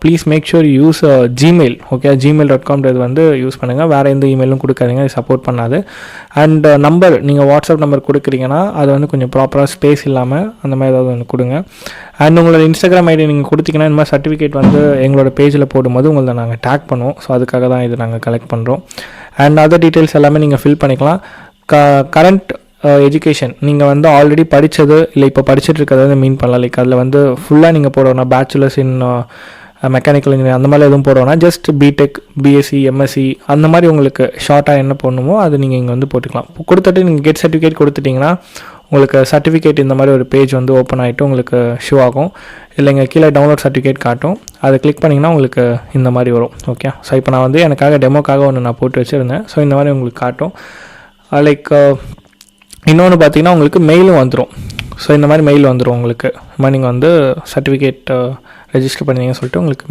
Please make sure use Gmail. Okay, gmail.com வந்து use பண்ணுங்கள். வேறு எந்த இமெயிலும் கொடுக்காதீங்க, அது சப்போர்ட் பண்ணாது. அண்ட் நம்பர், நீங்கள் வாட்ஸ்அப் நம்பர் கொடுக்குறீங்கன்னா அது வந்து கொஞ்சம் ப்ராப்பராக ஸ்பேஸ் இல்லாமல் அந்த மாதிரி ஏதாவது ஒன்று கொடுங்க. அண்ட் உங்களோட இன்ஸ்டாகிராம் ஐடி நீங்கள் கொடுத்தீங்கன்னா இந்த மாதிரி சர்டிஃபிகேட் வந்து எங்களோட பேஜில் போடும்போது உங்களை நாங்கள் டேக் பண்ணுவோம். ஸோ அதுக்காக தான் இது நாங்கள் கலெக்ட் பண்ணுறோம். அண்ட் அதர் டீட்டெயில்ஸ் எல்லாமே நீங்கள் ஃபில் பண்ணிக்கலாம். கரண்ட் எஜுகேஷன் நீங்கள் வந்து ஆல்ரெடி படித்தது இல்லை இப்போ படிச்சுட்டு இருக்கிறத வந்து மீன் பண்ணலாம். லைக் அதில் வந்து ஃபுல்லாக நீங்கள் போடணும் பேச்சுலர்ஸ் இன் மெக்கானிக்கல் இன்ஜினியர் அந்த மாதிரி எதுவும் போடணும்னா ஜஸ்ட் பிடெக், பிஎஸ்சி, எம்எஸ்சி அந்த மாதிரி உங்களுக்கு ஷார்ட்டாக என்ன போடணுமோ அது நீங்கள் இங்கே வந்து போட்டுக்கலாம். கொடுத்துட்டு நீங்கள் கெட் சர்டிஃபிகேட் கொடுத்துட்டிங்கன்னா உங்களுக்கு சர்டிஃபிகேட் இந்த மாதிரி ஒரு பேஜ் வந்து ஓப்பன் ஆகிட்டு உங்களுக்கு ஷோ ஆகும். இல்லைங்க கீழே டவுன்லோட் சர்டிஃபிகேட் காட்டும். அதை கிளிக் பண்ணிங்கன்னா உங்களுக்கு இந்த மாதிரி வரும். ஓகே, ஸோ இப்போ நான் வந்து எனக்காக டெமோக்காக ஒன்று நான் போட்டு வச்சுருந்தேன். ஸோ இந்த மாதிரி உங்களுக்கு காட்டும். லைக் இன்னொன்று பார்த்தீங்கன்னா உங்களுக்கு மெயிலும் வந்துடும். ஸோ இந்த மாதிரி மெயில் வந்துடும் உங்களுக்கு. இந்த மாதிரி நீங்கள் வந்து சர்டிஃபிகேட் ரெஜிஸ்டர் பண்ணிங்கன்னு சொல்லிட்டு உங்களுக்கு